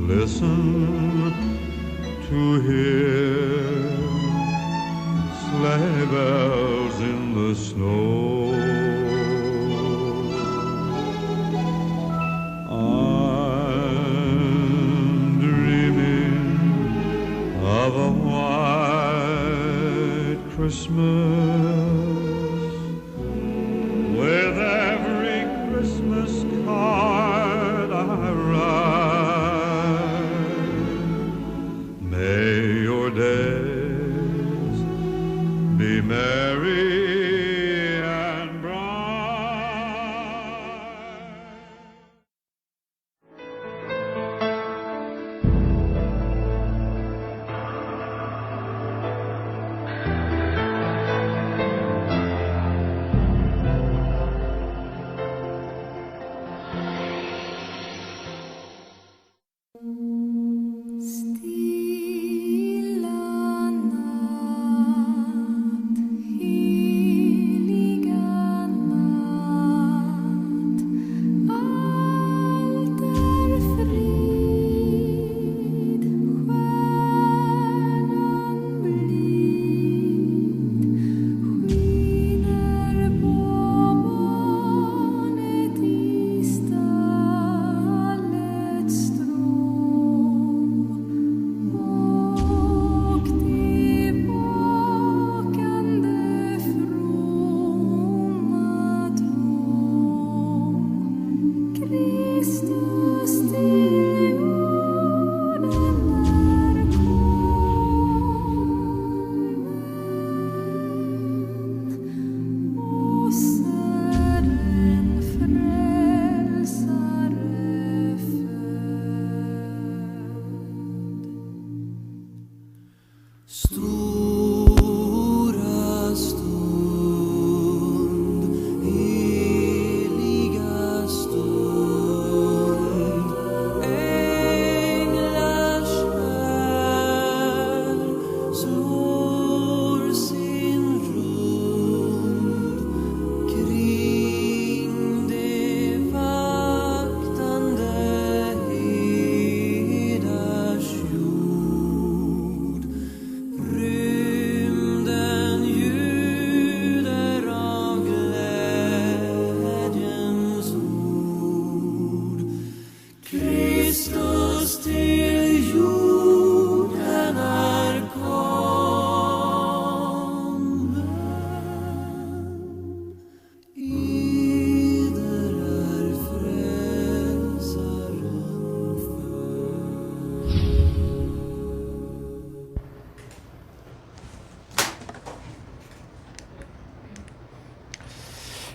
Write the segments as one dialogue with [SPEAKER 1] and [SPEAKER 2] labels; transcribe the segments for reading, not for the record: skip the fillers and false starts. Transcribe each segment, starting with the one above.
[SPEAKER 1] listen to hear sleigh bells in the snow. I'm dreaming of a white Christmas with every Christmas card I write. May your days be merry and bright.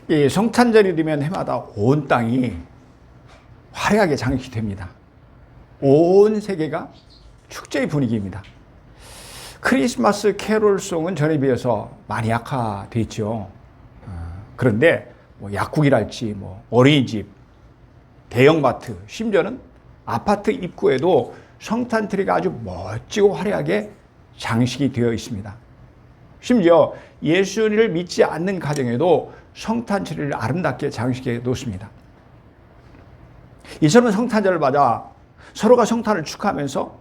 [SPEAKER 2] 이 성탄절이 되면 해마다 온 땅이 화려하게 장식이 됩니다. 온 세계가 축제의 분위기입니다. 크리스마스 캐롤송은 전에 비해서 많이 약화됐죠. 그런데 뭐 약국이랄지 어린이집, 대형마트, 심지어는 아파트 입구에도 성탄 트리가 아주 멋지고 화려하게 장식이 되어 있습니다. 심지어 예수를 믿지 않는 가정에도 성탄 트리를 아름답게 장식해 놓습니다. 이처럼 성탄절을 맞아 서로가 성탄을 축하하면서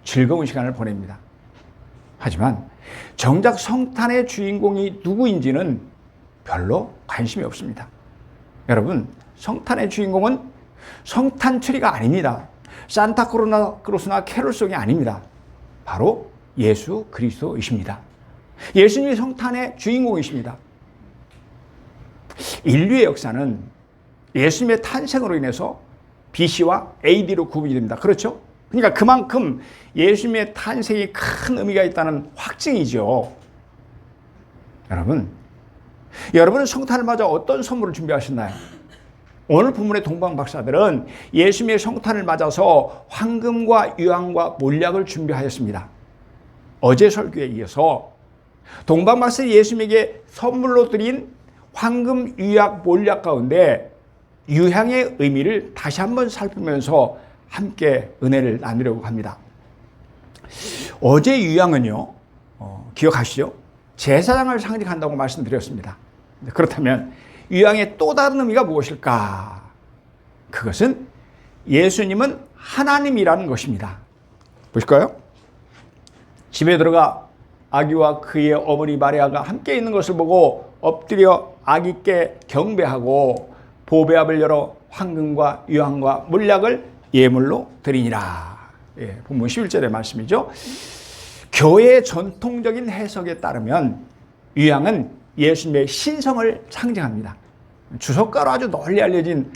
[SPEAKER 2] 즐거운 시간을 보냅니다. 하지만 정작 성탄의 주인공이 누구인지는 별로 관심이 없습니다. 여러분, 성탄의 주인공은 성탄 트리가 아닙니다. 산타크로스나 캐롤송이 아닙니다. 바로 예수 그리스도이십니다. 예수님이 성탄의 주인공이십니다. 인류의 역사는 예수님의 탄생으로 인해서 BC와 AD로 구분이 됩니다. 그렇죠? 그러니까 그만큼 예수님의 탄생이 큰 의미가 있다는 확증이죠. 여러분은 성탄을 맞아 어떤 선물을 준비하셨나요? 오늘 본문의 동방 박사들은 예수님의 성탄을 맞아서 황금과 유황과 몰약을 준비하였습니다. 어제 설교에 이어서 동방 박사들이 예수님에게 선물로 드린 황금, 유약, 몰약 가운데 유향의 의미를 다시 한번 살피면서 함께 은혜를 나누려고 합니다. 어제 유향은요, 기억하시죠? 제사장을 상징한다고 말씀드렸습니다. 그렇다면 유향의 또 다른 의미가 무엇일까? 그것은 예수님은 하나님이라는 것입니다. 보실까요? 집에 들어가 아기와 그의 어머니 마리아가 함께 있는 것을 보고 엎드려 아기께 경배하고 보배압을 열어 황금과 유황과 물약을 예물로 드리니라. 예, 본문 11절의 말씀이죠. 교회의 전통적인 해석에 따르면 유황은 예수님의 신성을 상징합니다. 주석가로 아주 널리 알려진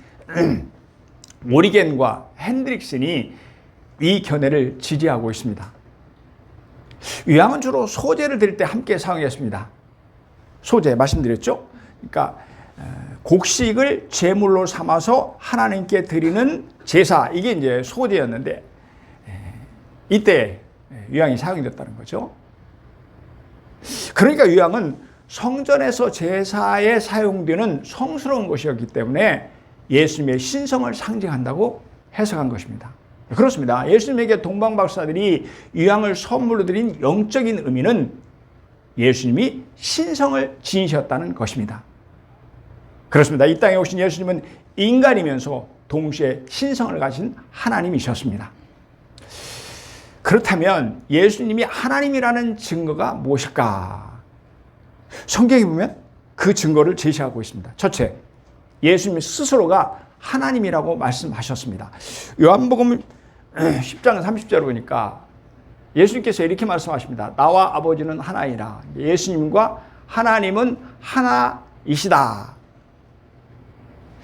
[SPEAKER 2] 오리겐과 핸드릭슨이 이 견해를 지지하고 있습니다. 유황은 주로 소제를 드릴 때 함께 사용했습니다. 소제 말씀드렸죠. 그러니까 곡식을 제물로 삼아서 하나님께 드리는 제사, 이게 이제 소제였는데 이때 유황이 사용됐다는 거죠. 그러니까 유황은 성전에서 제사에 사용되는 성스러운 것이었기 때문에 예수님의 신성을 상징한다고 해석한 것입니다. 그렇습니다. 예수님에게 동방박사들이 유황을 선물로 드린 영적인 의미는 예수님이 신성을 지니셨다는 것입니다. 그렇습니다. 이 땅에 오신 예수님은 인간이면서 동시에 신성을 가진 하나님이셨습니다. 그렇다면 예수님이 하나님이라는 증거가 무엇일까? 성경에 보면 그 증거를 제시하고 있습니다. 첫째, 예수님 스스로가 하나님이라고 말씀하셨습니다. 요한복음 10장 30절을 보니까 예수님께서 이렇게 말씀하십니다. 나와 아버지는 하나이라. 예수님과 하나님은 하나이시다.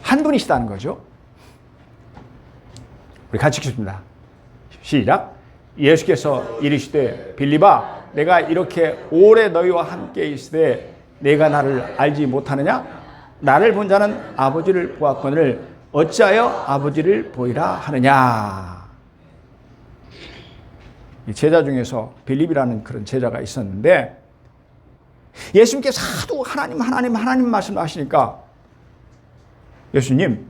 [SPEAKER 2] 한 분이시다는 거죠. 우리 같이 읽습니다. 시작. 예수께서 이르시되 빌립아 내가 이렇게 오래 너희와 함께 있으되 내가 나를 알지 못하느냐? 나를 본 자는 아버지를 보았거늘 어찌하여 아버지를 보이라 하느냐? 이 제자 중에서 빌립이라는 그런 제자가 있었는데 예수님께서 하도 하나님 말씀하시니까 예수님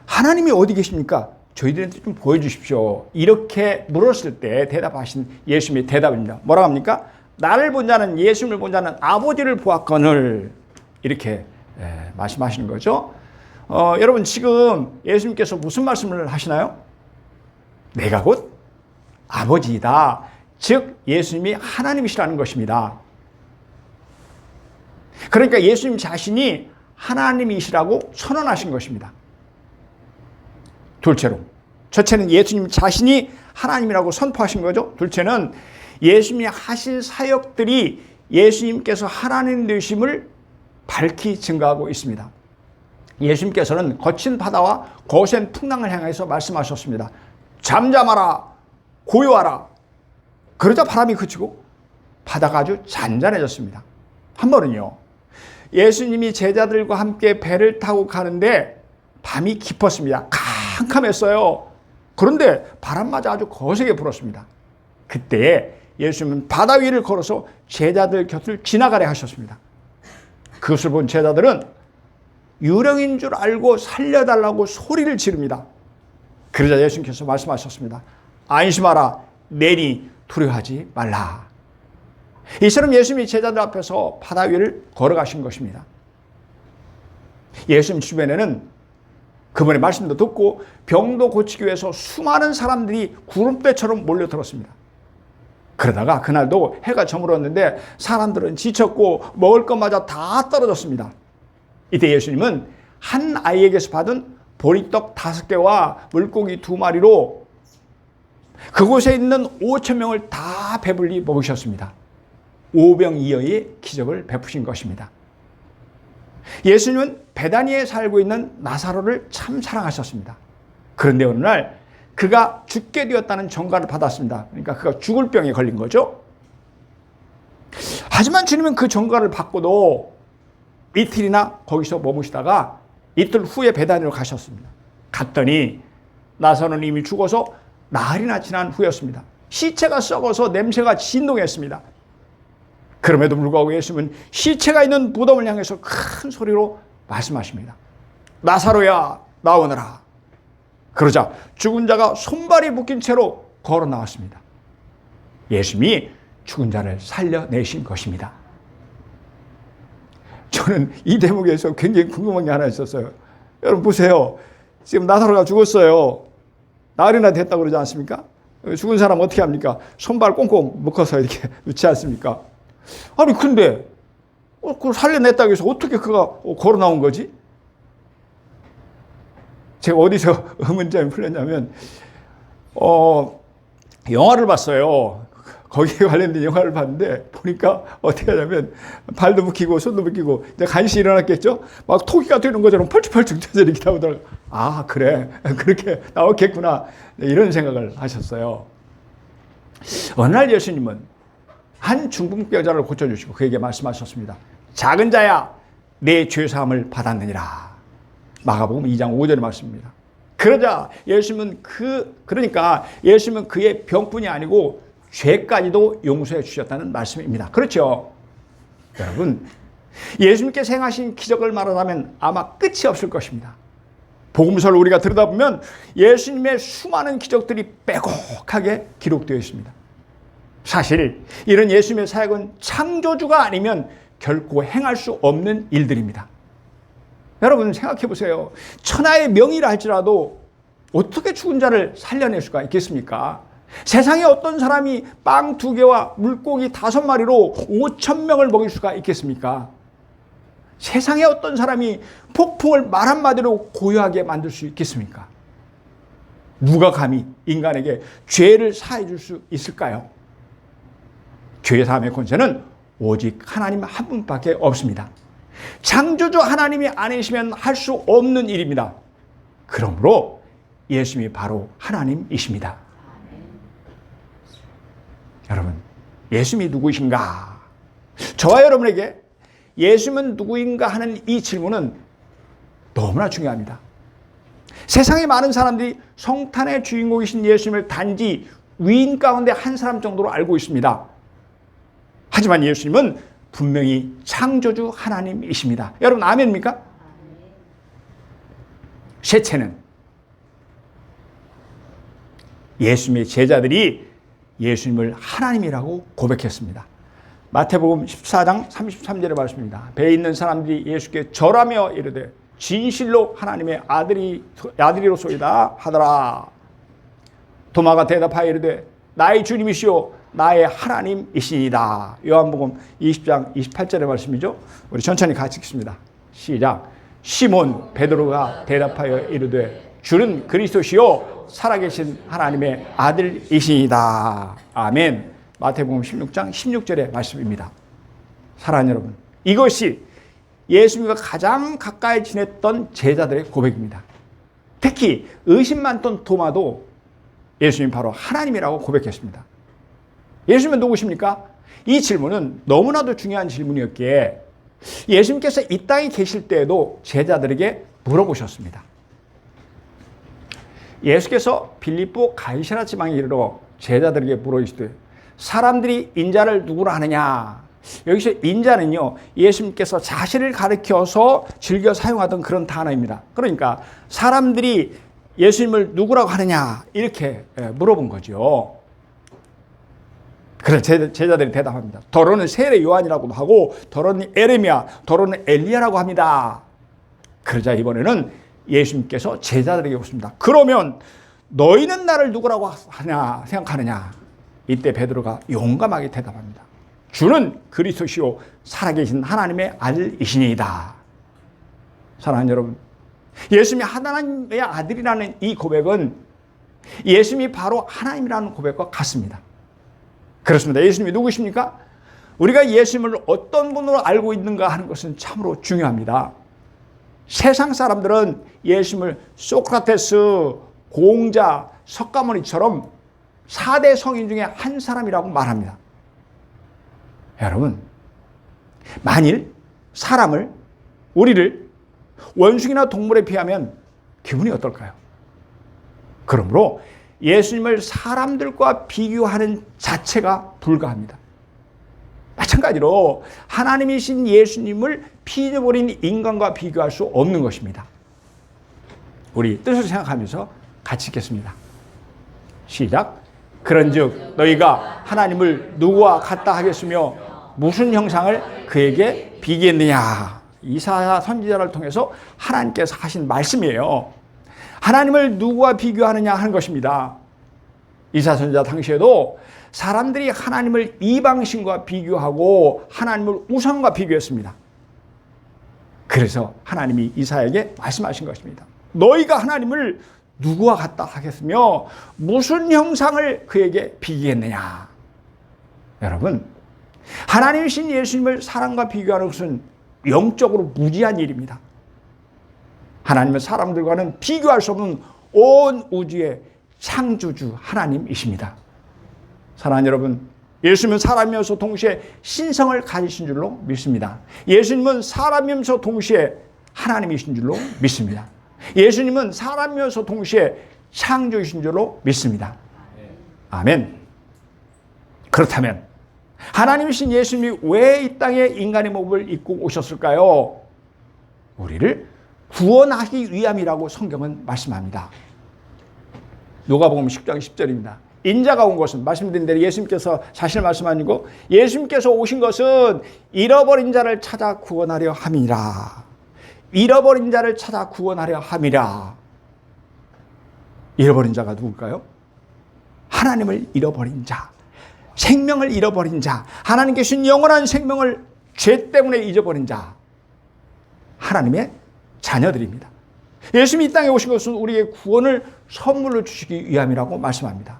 [SPEAKER 2] 하나님이 어디 계십니까? 저희들한테 좀 보여주십시오. 이렇게 물었을 때 대답하신 예수님의 대답입니다. 뭐라고 합니까? 나를 본 자는 예수님을 본 자는 아버지를 보았거늘 이렇게 말씀하시는 거죠. 여러분 지금 예수님께서 무슨 말씀을 하시나요? 내가 곧 아버지이다. 즉 예수님이 하나님이시라는 것입니다. 그러니까 예수님 자신이 하나님이시라고 선언하신 것입니다. 둘째로, 첫째는 예수님 자신이 하나님이라고 선포하신 거죠. 둘째는 예수님이 하신 사역들이 예수님께서 하나님 되심을 밝히 증거하고 있습니다. 예수님께서는 거친 바다와 거센 풍랑을 향해서 말씀하셨습니다. 잠잠하라, 고요하라. 그러자 바람이 그치고 바다가 아주 잔잔해졌습니다. 한 번은요, 예수님이 제자들과 함께 배를 타고 가는데 밤이 깊었습니다. 캄캄했어요. 그런데 바람마저 아주 거세게 불었습니다. 그때 예수님은 바다 위를 걸어서 제자들 곁을 지나가려 하셨습니다. 그것을 본 제자들은 유령인 줄 알고 살려달라고 소리를 지릅니다. 그러자 예수님께서 말씀하셨습니다. 안심하라, 내니 두려워하지 말라. 이처럼 예수님이 제자들 앞에서 바다 위를 걸어가신 것입니다. 예수님 주변에는 그분의 말씀도 듣고 병도 고치기 위해서 수많은 사람들이 구름대처럼 몰려들었습니다. 그러다가 그날도 해가 저물었는데 사람들은 지쳤고 먹을 것마저 다 떨어졌습니다. 이때 예수님은 한 아이에게서 받은 보리떡 5개와 물고기 2마리로 그곳에 있는 5,000명을 다 배불리 먹으셨습니다. 오병이어의 기적을 베푸신 것입니다. 예수님은 베다니에 살고 있는 나사로를 참 사랑하셨습니다. 그런데 어느 날 그가 죽게 되었다는 전가를 받았습니다. 그러니까 그가 죽을 병에 걸린 거죠. 하지만 주님은 그 전가를 받고도 이틀이나 거기서 머무시다가 이틀 후에 베다니로 가셨습니다. 갔더니 나사로는 이미 죽어서 나흘이나 지난 후였습니다. 시체가 썩어서 냄새가 진동했습니다. 그럼에도 불구하고 예수님은 시체가 있는 무덤을 향해서 큰 소리로 말씀하십니다. 나사로야, 나오너라. 그러자 죽은 자가 손발이 묶인 채로 걸어 나왔습니다. 예수님이 죽은 자를 살려내신 것입니다. 저는 이 대목에서 굉장히 궁금한 게 하나 있었어요. 여러분 보세요. 지금 나사로가 죽었어요. 나흘이나 됐다고 그러지 않습니까? 죽은 사람 어떻게 합니까? 손발 꽁꽁 묶어서 이렇게 놓지 않습니까? 아니 근데 그걸 살려냈다고 해서 어떻게 그가 걸어 나온 거지? 제가 어디서 의문점이 풀렸냐면 영화를 봤어요. 거기에 관련된 영화를 봤는데 보니까 어떻게 하냐면 발도 묶이고 손도 묶이고 이제 간신히 일어났겠죠? 막 토기가 되는 것처럼 펄쭉펄쭉 쪄져 이렇게 나오더라고요. 아 그래 그렇게 나왔겠구나 이런 생각을 하셨어요. 어느 날 예수님은 한 중풍병 여자를 고쳐주시고 그에게 말씀하셨습니다. 작은 자야 내 죄사함을 받았느니라. 마가복음 2장 5절의 말씀입니다. 그러자 예수님은 그러니까 예수님은 그의 병뿐이 아니고 죄까지도 용서해 주셨다는 말씀입니다. 그렇죠? 여러분, 예수님께서 행하신 기적을 말하자면 아마 끝이 없을 것입니다. 복음서를 우리가 들여다보면 예수님의 수많은 기적들이 빼곡하게 기록되어 있습니다. 사실 이런 예수님의 사역은 창조주가 아니면 결코 행할 수 없는 일들입니다. 여러분 생각해 보세요. 천하의 명의라 할지라도 어떻게 죽은 자를 살려낼 수가 있겠습니까? 세상에 어떤 사람이 빵 2개와 물고기 5마리로 5,000명을 먹일 수가 있겠습니까? 세상에 어떤 사람이 폭풍을 말 한마디로 고요하게 만들 수 있겠습니까? 누가 감히 인간에게 죄를 사해 줄 수 있을까요? 죄 사함의 권세는 오직 하나님 한 분밖에 없습니다. 창조주 하나님이 아니시면 할 수 없는 일입니다. 그러므로 예수님이 바로 하나님이십니다. 여러분, 예수님이 누구이신가? 저와 여러분에게 예수님은 누구인가 하는 이 질문은 너무나 중요합니다. 세상에 많은 사람들이 성탄의 주인공이신 예수님을 단지 위인 가운데 한 사람 정도로 알고 있습니다. 하지만 예수님은 분명히 창조주 하나님이십니다. 여러분 아멘입니까? 셋째는 예수님의 제자들이 예수님을 하나님이라고 고백했습니다. 마태복음 14장 33절의 말씀입니다. 배에 있는 사람들이 예수께 절하며 이르되 진실로 하나님의 아들이로소이다 하더라. 도마가 대답하여 이르되 나의 주님이시오 나의 하나님이시니이다. 요한복음 20장 28절의 말씀이죠. 우리 천천히 같이 읽습니다. 시작. 시몬 베드로가 대답하여 이르되 주는 그리스도시요 살아계신 하나님의 아들이시니이다. 아멘. 마태복음 16장 16절의 말씀입니다. 사랑하는 여러분, 이것이 예수님과 가장 가까이 지냈던 제자들의 고백입니다. 특히 의심 많던 도마도 예수님 바로 하나님이라고 고백했습니다. 예수님은 누구십니까? 이 질문은 너무나도 중요한 질문이었기에 예수님께서 이 땅에 계실 때에도 제자들에게 물어보셨습니다. 예수께서 빌립보 가이사랴 지방에 이르러 제자들에게 물어보시되 사람들이 인자를 누구라 하느냐? 여기서 인자는요, 예수님께서 자신을 가리켜서 즐겨 사용하던 그런 단어입니다. 그러니까 사람들이 예수님을 누구라고 하느냐 이렇게 물어본 거죠. 그래서 제자들이 대답합니다. 더러는 세례 요한이라고도 하고 더러는 에레미야, 더러는 엘리야라고 합니다. 그러자 이번에는 예수님께서 제자들에게 묻습니다. 그러면 너희는 나를 누구라고 하냐 생각하느냐? 이때 베드로가 용감하게 대답합니다. 주는 그리스도시요 살아계신 하나님의 아들이시니이다. 사랑하는 여러분, 예수님이 하나님의 아들이라는 이 고백은 예수님이 바로 하나님이라는 고백과 같습니다. 그렇습니다. 예수님이 누구십니까? 우리가 예수님을 어떤 분으로 알고 있는가 하는 것은 참으로 중요합니다. 세상 사람들은 예수님을 소크라테스, 공자, 석가모니처럼 4대 성인 중에 한 사람이라고 말합니다. 여러분, 만일 우리를 원숭이나 동물에 비하면 기분이 어떨까요? 그러므로 예수님을 사람들과 비교하는 자체가 불가합니다. 마찬가지로 하나님이신 예수님을 피 잊어버린 인간과 비교할 수 없는 것입니다. 우리 뜻을 생각하면서 같이 읽겠습니다. 시작. 그런즉 너희가 하나님을 누구와 같다 하겠으며 무슨 형상을 그에게 비기겠느냐. 이사야 선지자를 통해서 하나님께서 하신 말씀이에요. 하나님을 누구와 비교하느냐 하는 것입니다. 이사선지자 당시에도 사람들이 하나님을 이방신과 비교하고 하나님을 우상과 비교했습니다. 그래서 하나님이 이사야에게 말씀하신 것입니다. 너희가 하나님을 누구와 같다 하겠으며 무슨 형상을 그에게 비기겠느냐. 여러분, 하나님이신 예수님을 사람과 비교하는 것은 영적으로 무지한 일입니다. 하나님은 사람들과는 비교할 수 없는 온 우주의 창조주 하나님이십니다. 사랑하는 여러분, 예수님은 사람이면서 동시에 신성을 가지신 줄로 믿습니다. 예수님은 사람이면서 동시에 하나님이신 줄로 믿습니다. 예수님은 사람이면서 동시에 창조이신 줄로 믿습니다. 아멘. 그렇다면 하나님이신 예수님이 왜 이 땅에 인간의 몸을 입고 오셨을까요? 우리를 구원하기 위함이라고 성경은 말씀합니다. 누가복음 10장 10절입니다. 인자가 온 것은, 말씀드린 대로 예수님께서 자신을 말씀하시고, 예수님께서 오신 것은 잃어버린 자를 찾아 구원하려 함이라. 잃어버린 자를 찾아 구원하려 함이라. 잃어버린 자가 누굴까요? 하나님을 잃어버린 자, 생명을 잃어버린 자, 하나님께 주신 영원한 생명을 죄 때문에 잊어버린 자, 하나님의 자녀들입니다. 예수님이 이 땅에 오신 것은 우리에게 구원을 선물로 주시기 위함이라고 말씀합니다.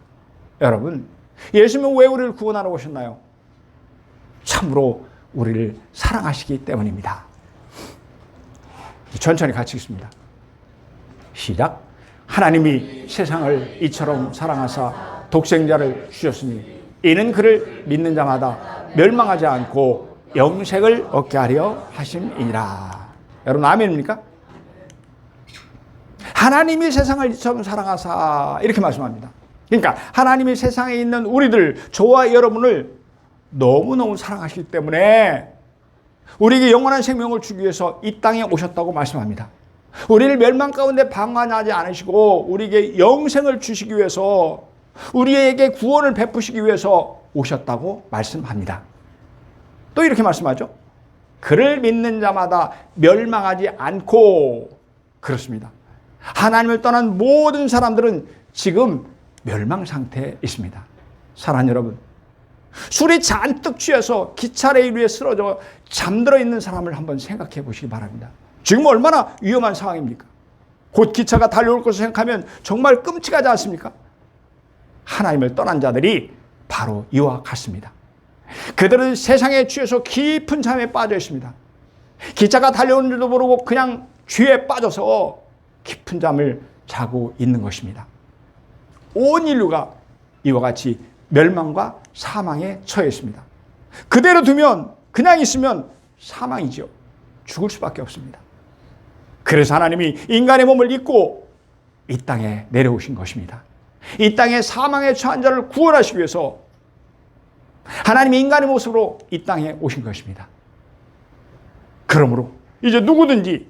[SPEAKER 2] 여러분, 예수님은 왜 우리를 구원하러 오셨나요? 참으로 우리를 사랑하시기 때문입니다. 천천히 같이 읽습니다. 시작. 하나님이 세상을 이처럼 사랑하사 독생자를 주셨으니 이는 그를 믿는 자마다 멸망하지 않고 영생을 얻게 하려 하심이니라. 여러분, 아멘입니까? 하나님이 세상을 이처럼 사랑하사, 이렇게 말씀합니다. 그러니까 하나님이 세상에 있는 우리들, 저와 여러분을 너무너무 사랑하시기 때문에 우리에게 영원한 생명을 주기 위해서 이 땅에 오셨다고 말씀합니다. 우리를 멸망 가운데 방관하지 않으시고 우리에게 영생을 주시기 위해서, 우리에게 구원을 베푸시기 위해서 오셨다고 말씀합니다. 또 이렇게 말씀하죠. 그를 믿는 자마다 멸망하지 않고. 그렇습니다. 하나님을 떠난 모든 사람들은 지금 멸망 상태에 있습니다. 사랑하는 여러분, 술이 잔뜩 취해서 기차 레일 위에 쓰러져 잠들어 있는 사람을 한번 생각해 보시기 바랍니다. 지금 얼마나 위험한 상황입니까? 곧 기차가 달려올 것을 생각하면 정말 끔찍하지 않습니까? 하나님을 떠난 자들이 바로 이와 같습니다. 그들은 세상에 취해서 깊은 잠에 빠져 있습니다. 기차가 달려오는 줄도 모르고 그냥 죄에 빠져서 깊은 잠을 자고 있는 것입니다. 온 인류가 이와 같이 멸망과 사망에 처해 있습니다. 그대로 두면, 그냥 있으면 사망이죠. 죽을 수밖에 없습니다. 그래서 하나님이 인간의 몸을 입고 이 땅에 내려오신 것입니다. 이 땅에 사망에 처한 자를 구원하시기 위해서 하나님이 인간의 모습으로 이 땅에 오신 것입니다. 그러므로 이제 누구든지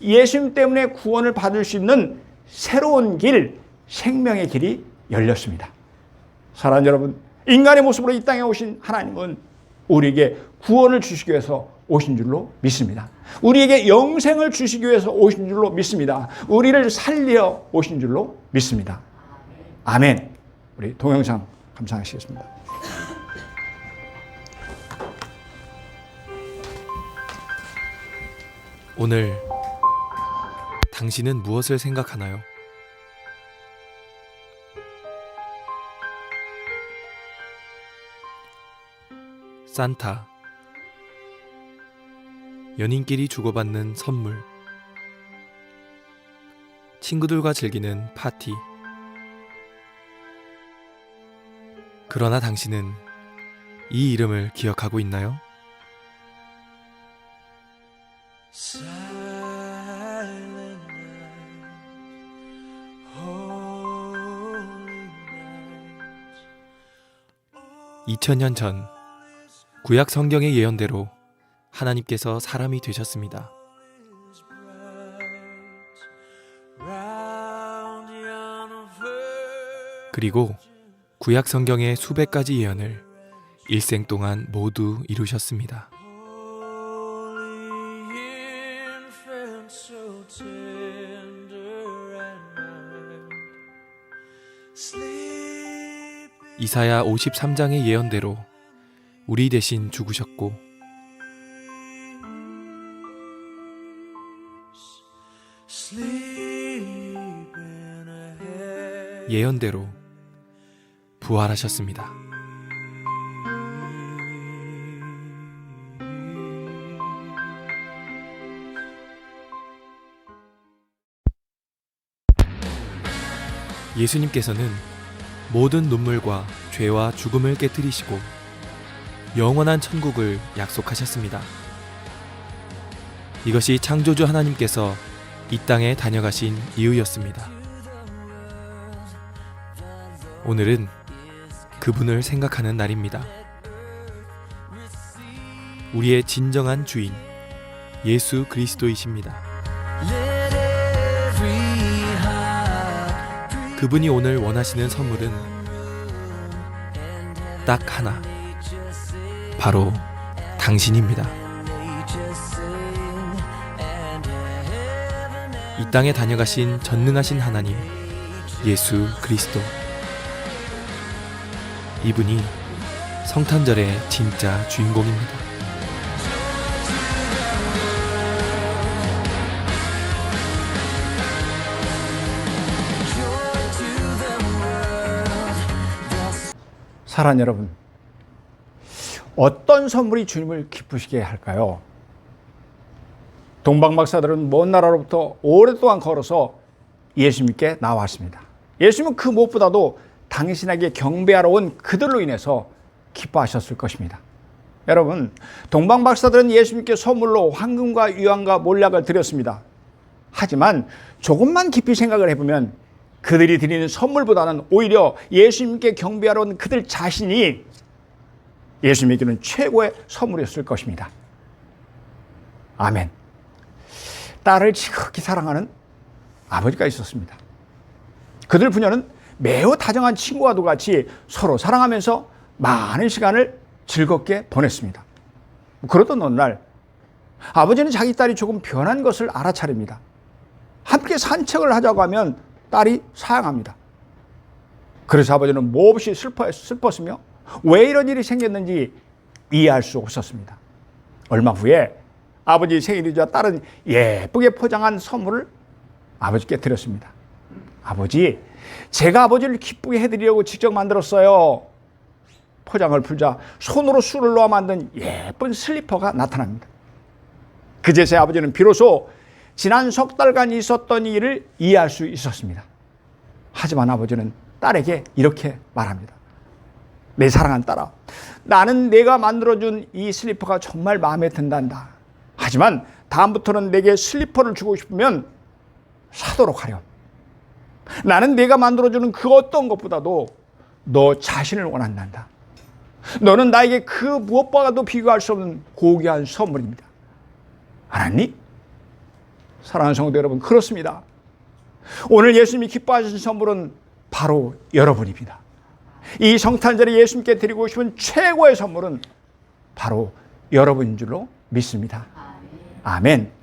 [SPEAKER 2] 예수님 때문에 구원을 받을 수 있는 새로운 길, 생명의 길이 열렸습니다. 사랑하는 여러분, 인간의 모습으로 이 땅에 오신 하나님은 우리에게 구원을 주시기 위해서 오신 줄로 믿습니다. 우리에게 영생을 주시기 위해서 오신 줄로 믿습니다. 우리를 살려 오신 줄로 믿습니다. 아멘. 우리 동영상 감상하시겠습니다.
[SPEAKER 3] 오늘 당신은 무엇을 생각하나요? 산타, 연인끼리 주고받는 선물, 친구들과 즐기는 파티. 그러나 당신은 이 이름을 기억하고 있나요?
[SPEAKER 4] Silent night, holy night.
[SPEAKER 3] 2000년 전 구약 성경의 예언대로 하나님께서 사람이 되셨습니다. 그리고 구약 성경의 수백 가지 예언을 일생 동안 모두 이루셨습니다.
[SPEAKER 4] Holy infant, so tender and mild.
[SPEAKER 3] 이사야 53장의 예언대로 우리 대신 죽으셨고
[SPEAKER 4] sleeping ahead.
[SPEAKER 3] 예언대로 부활하셨습니다. 예수님께서는 모든 눈물과 죄와 죽음을 깨뜨리시고 영원한 천국을 약속하셨습니다. 이것이 창조주 하나님께서 이 땅에 다녀가신 이유였습니다. 오늘은 그분을 생각하는 날입니다. 우리의 진정한 주인 예수 그리스도이십니다.
[SPEAKER 4] Let every heart
[SPEAKER 3] 그분이 오늘 원하시는 선물은 딱 하나, 바로 당신입니다. 이 땅에 다녀가신 전능하신 하나님 예수 그리스도, 이분이 성탄절의 진짜 주인공입니다.
[SPEAKER 2] 사랑하는 여러분, 어떤 선물이 주님을 기쁘시게 할까요? 동방박사들은 먼 나라로부터 오랫동안 걸어서 예수님께 나왔습니다. 예수님은 그 무엇보다도 당신에게 경배하러 온 그들로 인해서 기뻐하셨을 것입니다. 여러분, 동방박사들은 예수님께 선물로 황금과 유황과 몰약을 드렸습니다. 하지만 조금만 깊이 생각을 해보면 그들이 드리는 선물보다는 오히려 예수님께 경배하러 온 그들 자신이 예수님에게는 최고의 선물이었을 것입니다. 아멘. 딸을 지극히 사랑하는 아버지가 있었습니다. 그들 부녀는 매우 다정한 친구와도 같이 서로 사랑하면서 많은 시간을 즐겁게 보냈습니다. 그러던 어느 날 아버지는 자기 딸이 조금 변한 것을 알아차립니다. 함께 산책을 하자고 하면 딸이 사양합니다. 그래서 아버지는 몹시 슬펐으며 왜 이런 일이 생겼는지 이해할 수 없었습니다. 얼마 후에 아버지 생일이자 딸은 예쁘게 포장한 선물을 아버지께 드렸습니다. 아버지, 제가 아버지를 기쁘게 해드리려고 직접 만들었어요. 포장을 풀자 손으로 술을 넣어 만든 예쁜 슬리퍼가 나타납니다. 그제서야 아버지는 비로소 지난 석 달간 있었던 일을 이해할 수 있었습니다. 하지만 아버지는 딸에게 이렇게 말합니다. 내 사랑하는 딸아, 나는 내가 만들어준 이 슬리퍼가 정말 마음에 든단다. 하지만 다음부터는 내게 슬리퍼를 주고 싶으면 사도록 하렴. 나는 내가 만들어주는 그 어떤 것보다도 너 자신을 원한단다. 너는 나에게 그 무엇과도 비교할 수 없는 고귀한 선물입니다. 알았니? 사랑하는 성도 여러분, 그렇습니다. 오늘 예수님이 기뻐하신 선물은 바로 여러분입니다. 이 성탄절에 예수님께 드리고 싶은 최고의 선물은 바로 여러분인 줄로 믿습니다. 아멘.